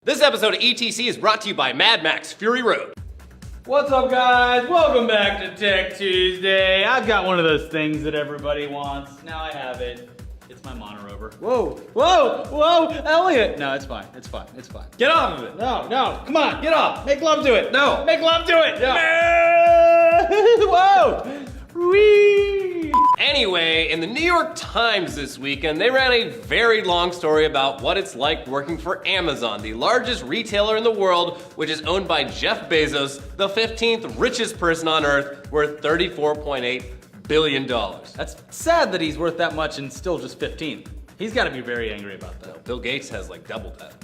This episode of ETC is brought to you by Mad Max Fury Road. What's up, guys? Welcome back to Tech Tuesday. I've got one of those things that everybody wants. Now I have it. It's my monorover. Whoa, whoa, whoa, Elliot. No, it's fine. It's fine. It's fine. Get off of it. No, no. Come on, get off. Make love to it. No. Make love to it. No. Whoa. Whee. Anyway, in the New York Times this weekend, they ran a very long story about what it's like working for Amazon, the largest retailer in the world, which is owned by Jeff Bezos, the 15th richest person on earth, worth $34.8 billion. That's sad that he's worth that much and still just 15th. He's got to be very angry about that. Bill Gates has like double that.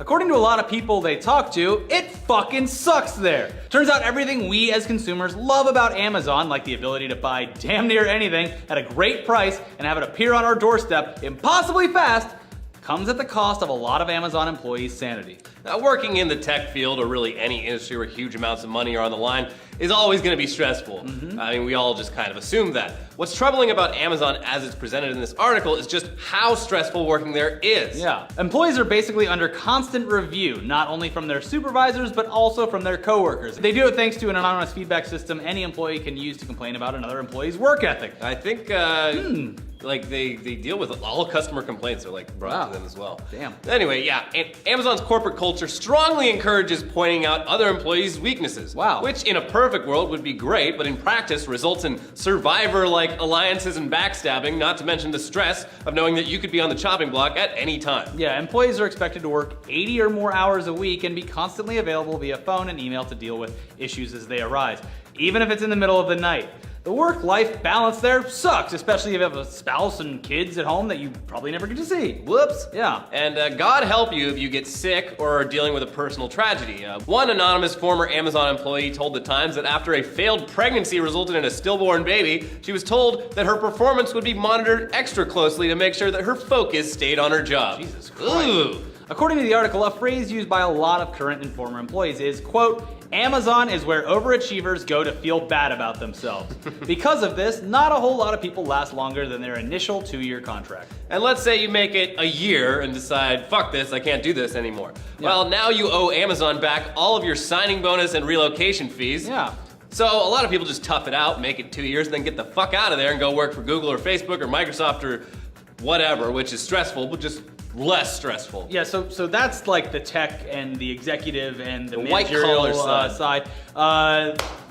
According to a lot of people they talk to, it fucking sucks there. Turns out everything we as consumers love about Amazon, like the ability to buy damn near anything at a great price and have it appear on our doorstep impossibly fast, comes at the cost of a lot of Amazon employees' sanity. Now, working in the tech field, or really any industry where huge amounts of money are on the line, is always going to be stressful. I mean, we all just kind of assume that. What's troubling about Amazon as it's presented in this article is just how stressful working there is. Yeah, employees are basically under constant review, not only from their supervisors, but also from their coworkers. They do it thanks to an anonymous feedback system any employee can use to complain about another employee's work ethic. I think, like they deal with all customer complaints are like brought to them as well. Damn. Anyway, yeah, and Amazon's corporate culture strongly encourages pointing out other employees' weaknesses. Wow. Which in a perfect world would be great, but in practice results in survivor-like alliances and backstabbing, not to mention the stress of knowing that you could be on the chopping block at any time. Yeah, employees are expected to work 80 or more hours a week and be constantly available via phone and email to deal with issues as they arise, even if it's in the middle of the night. The work-life balance there sucks, especially if you have a spouse and kids at home that you probably never get to see. Whoops. Yeah. And God help you if you get sick or are dealing with a personal tragedy. One anonymous former Amazon employee told the Times that after a failed pregnancy resulted in a stillborn baby, she was told that her performance would be monitored extra closely to make sure that her focus stayed on her job. Jesus Christ. According to the article, a phrase used by a lot of current and former employees is, quote, Amazon is where overachievers go to feel bad about themselves. Because of this, not a whole lot of people last longer than their initial 2-year contract. And let's say you make it a year and decide, fuck this, I can't do this anymore. Yeah. Well, now you owe Amazon back all of your signing bonus and relocation fees. Yeah. So a lot of people just tough it out, make it 2 years, and then get the fuck out of there and go work for Google or Facebook or Microsoft or whatever, which is stressful, but just less stressful. Yeah, so that's like the tech and the executive and the white collar side.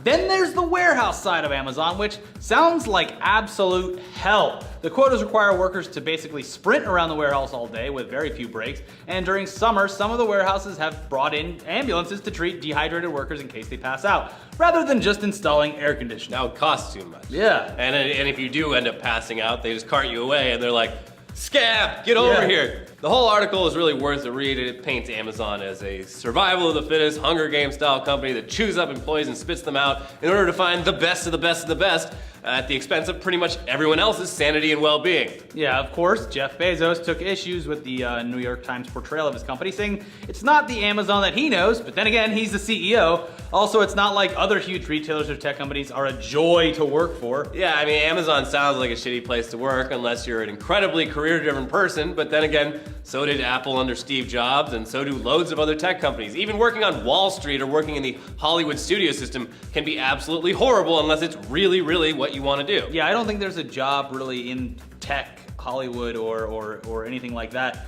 Then there's the warehouse side of Amazon, which sounds like absolute hell. The quotas require workers to basically sprint around the warehouse all day with very few breaks. And during summer, some of the warehouses have brought in ambulances to treat dehydrated workers in case they pass out, rather than just installing air conditioning. Now it costs too much. Yeah. And if you do end up passing out, they just cart you away and they're like, scab, get over here. The whole article is really worth a read. It paints Amazon as a survival of the fittest, Hunger Games style company that chews up employees and spits them out in order to find the best of the best of the best at the expense of pretty much everyone else's sanity and well-being. Yeah, of course, Jeff Bezos took issues with the New York Times portrayal of his company, saying it's not the Amazon that he knows, but then again, he's the CEO. Also, it's not like other huge retailers or tech companies are a joy to work for. Yeah, I mean, Amazon sounds like a shitty place to work unless you're an incredibly career-driven person, but then again, so did Apple under Steve Jobs, and so do loads of other tech companies. Even working on Wall Street or working in the Hollywood studio system can be absolutely horrible unless it's really, really what you want to do. Yeah, I don't think there's a job really in tech, Hollywood, or anything like that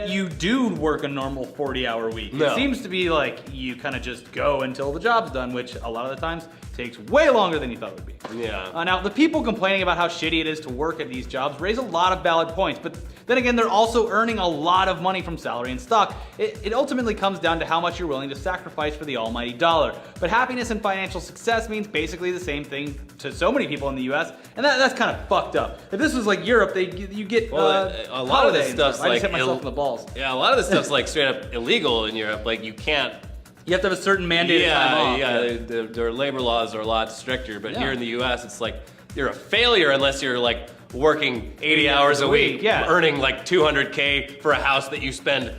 you do work a normal 40-hour week. No. It seems to be like you kind of just go until the job's done, which a lot of the times takes way longer than you thought it would be. Yeah. Now, the people complaining about how shitty it is to work at these jobs raise a lot of valid points, but then again, they're also earning a lot of money from salary and stock. It ultimately comes down to how much you're willing to sacrifice for the almighty dollar. But happiness and financial success means basically the same thing to so many people in the US, and that's kind of fucked up. If this was like Europe, you get a lot of this stuff's I like just hit myself in the balls. Yeah, a lot of this stuff's like straight up illegal in Europe. Like you can't. You have to have a certain mandated time off. Yeah, their labor laws are a lot stricter, but Yeah. here in the US, it's like you're a failure unless you're like working 80 hours a week, yeah. earning like $200K for a house that you spend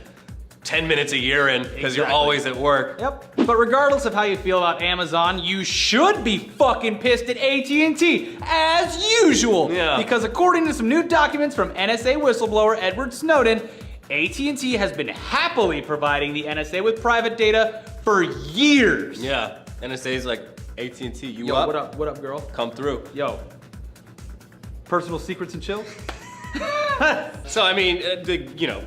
10 minutes a year in because you're always at work. Yep. But regardless of how you feel about Amazon, you should be fucking pissed at AT&T, as usual. Yeah. Because according to some new documents from NSA whistleblower Edward Snowden, AT&T has been happily providing the NSA with private data for years. Yeah, NSA's like, AT&T, you Yo, up? what up? What up, girl? Come through. Yo, personal secrets and chill. So, I mean,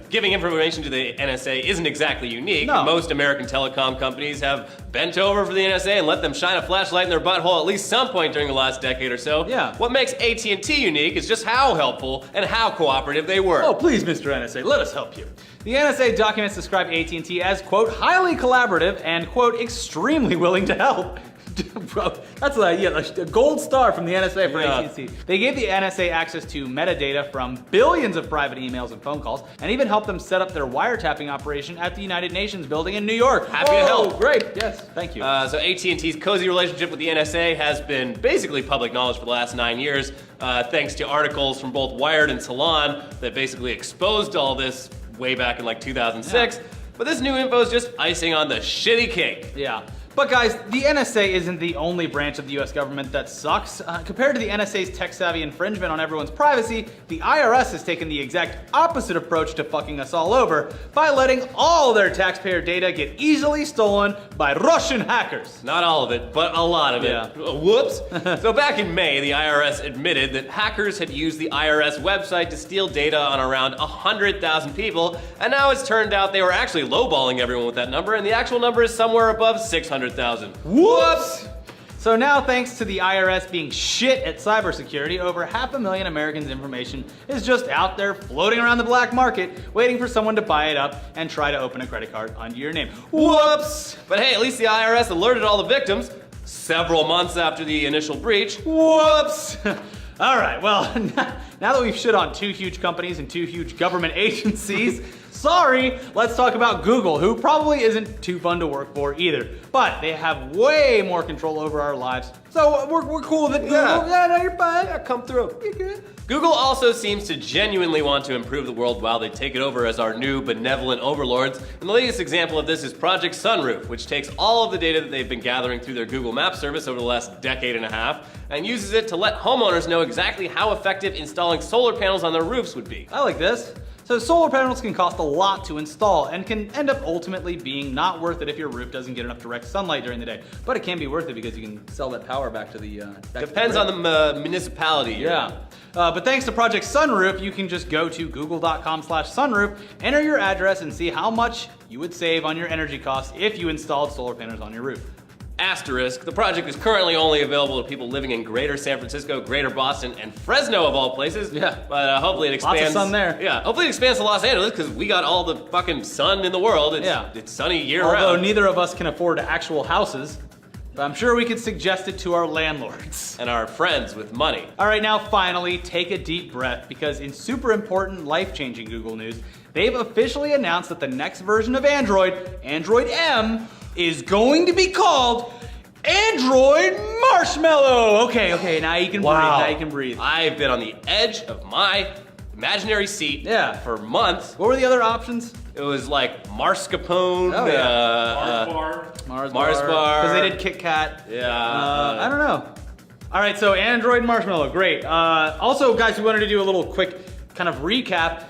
giving information to the NSA isn't exactly unique. No. Most American telecom companies have bent over for the NSA and let them shine a flashlight in their butthole at least some point during the last decade or so. Yeah. What makes AT&T unique is just how helpful and how cooperative they were. Oh, please, Mr. NSA, let us help you. The NSA documents describe AT&T as, quote, highly collaborative and, quote, extremely willing to help. Bro, that's a gold star from the NSA for AT&T. They gave the NSA access to metadata from billions of private emails and phone calls, and even helped them set up their wiretapping operation at the United Nations building in New York. Happy to help. Great, yes, thank you. So AT&T's cozy relationship with the NSA has been basically public knowledge for the last 9 years, thanks to articles from both Wired and Salon that basically exposed all this way back in like 2006. Yeah. But this new info is just icing on the shitty cake. Yeah. But guys, the NSA isn't the only branch of the US government that sucks. Compared to the NSA's tech-savvy infringement on everyone's privacy, the IRS has taken the exact opposite approach to fucking us all over by letting all their taxpayer data get easily stolen by Russian hackers. Not all of it, but a lot of it. Yeah. Whoops. So back in May, the IRS admitted that hackers had used the IRS website to steal data on around 100,000 people, and now it's turned out they were actually lowballing everyone with that number, and the actual number is somewhere above 600,000. Whoops! So now, thanks to the IRS being shit at cybersecurity, over 500,000 Americans' information is just out there floating around the black market, waiting for someone to buy it up and try to open a credit card under your name. Whoops! But hey, at least the IRS alerted all the victims several months after the initial breach. Whoops! All right, well, now that we've shit on 2 huge companies and 2 huge government agencies, sorry, let's talk about Google, who probably isn't too fun to work for either. But they have way more control over our lives, so we're cool with it. Google. Yeah, no, you're fine. Yeah, come through. You're good. Google also seems to genuinely want to improve the world while they take it over as our new benevolent overlords. And the latest example of this is Project Sunroof, which takes all of the data that they've been gathering through their Google Maps service over the last decade and a half and uses it to let homeowners know exactly how effective installing solar panels on their roofs would be. I like this. So solar panels can cost a lot to install and can end up ultimately being not worth it if your roof doesn't get enough direct sunlight during the day. But it can be worth it because you can sell that power back to the Depends on the municipality. Yeah. But thanks to Project Sunroof, you can just go to google.com/sunroof, enter your address, and see how much you would save on your energy costs if you installed solar panels on your roof. Asterisk, the project is currently only available to people living in greater San Francisco, greater Boston, and Fresno of all places. Yeah. But hopefully it expands. Lots of sun there. Yeah, hopefully it expands to Los Angeles because we got all the fucking sun in the world. It's sunny year round. Although neither of us can afford actual houses, but I'm sure we could suggest it to our landlords. And our friends with money. All right, now finally, take a deep breath because in super important, life-changing Google news, they've officially announced that the next version of Android, Android M, is going to be called Android Marshmallow. Okay, now you can breathe. Now you can breathe. I've been on the edge of my imaginary seat for months. What were the other options? It was like Marscapone, Mars Bar. Because they did Kit Kat. Yeah. I don't know. All right, so Android Marshmallow, great. Also, guys, we wanted to do a little quick kind of recap.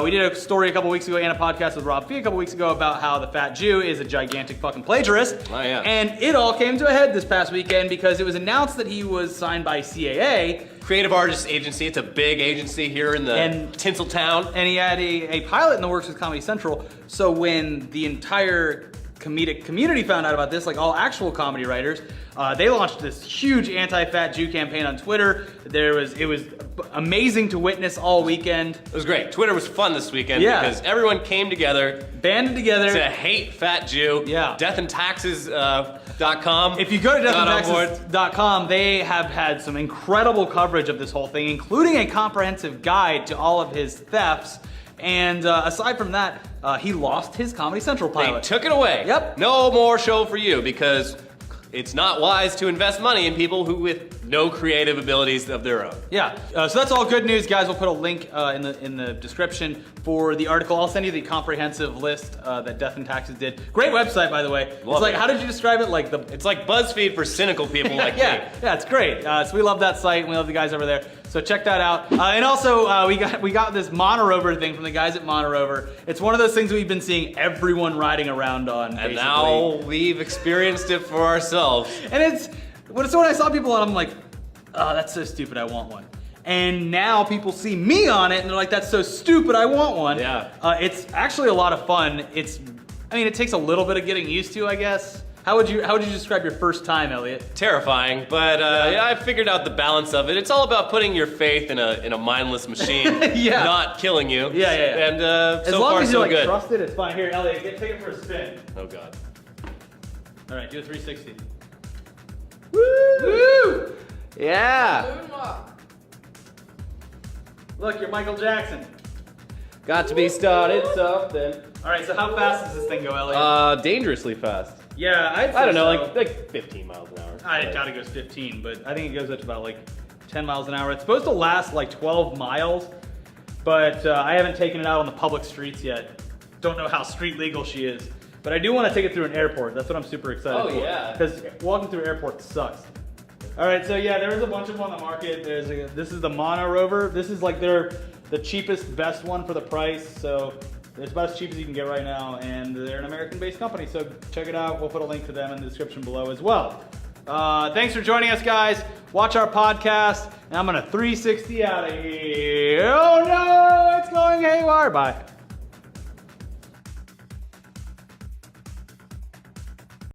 We did a story a couple weeks ago and a podcast with Rob Fee a couple weeks ago about how the Fat Jew is a gigantic fucking plagiarist. Oh, yeah. And it all came to a head this past weekend because it was announced that he was signed by CAA. Creative Artists Agency. It's a big agency here in the Tinseltown. And he had a pilot in the works with Comedy Central. So when the entire comedic community found out about this, like all actual comedy writers, they launched this huge anti-Fat Jew campaign on Twitter. It was amazing to witness all weekend. It was great. Twitter was fun this weekend because everyone came together, banded together to hate Fat Jew. Yeah. deathandtaxes.com. If you go to deathandtaxes.com, they have had some incredible coverage of this whole thing, including a comprehensive guide to all of his thefts. And aside from that, he lost his Comedy Central pilot. They took it away. Yep. No more show for you because it's not wise to invest money in people who with no creative abilities of their own. Yeah, so that's all good news, guys. We'll put a link in the description for the article. I'll send you the comprehensive list that Death and Taxes did. Great website, by the way. It's like, how did you describe it? It's like BuzzFeed for cynical people like me. Yeah, it's great. So we love that site and we love the guys over there. So check that out. And also, we got this monorover thing from the guys at Monorover. It's one of those things we've been seeing everyone riding around on. And basically. now we've experienced it for ourselves. And when I saw people on, I'm like, oh, that's so stupid, I want one. And now people see me on it and they're like, that's so stupid, I want one. Yeah. It's actually a lot of fun. It takes a little bit of getting used to, I guess. How would you describe your first time, Elliot? Terrifying, but yeah, I figured out the balance of it. It's all about putting your faith in a mindless machine, Yeah. not killing you. Yeah. And As so long far, as so you're good. trusted, it's fine. Here, Elliot, take it for a spin. Oh God. All right, do a 360. Woo! Yeah. Look, you're Michael Jackson. Got to be started something. All right, so how fast does this thing go, Elliot? Dangerously fast. Yeah, I don't know, like 15 miles an hour. I doubt it goes 15, but I think it goes up to about like 10 miles an hour. It's supposed to last like 12 miles, but I haven't taken it out on the public streets yet. Don't know how street legal she is, but I do want to take it through an airport. That's what I'm super excited for. Oh, yeah. Because walking through airports sucks. All right, so yeah, there's a bunch of them on the market. This is the Monorover. This is like the cheapest, best one for the price. So it's about as cheap as you can get right now, and they're an American-based company. So check it out. We'll put a link to them in the description below as well. Thanks for joining us, guys. Watch our podcast, and I'm gonna 360 out of here. Oh no, it's going haywire. Bye.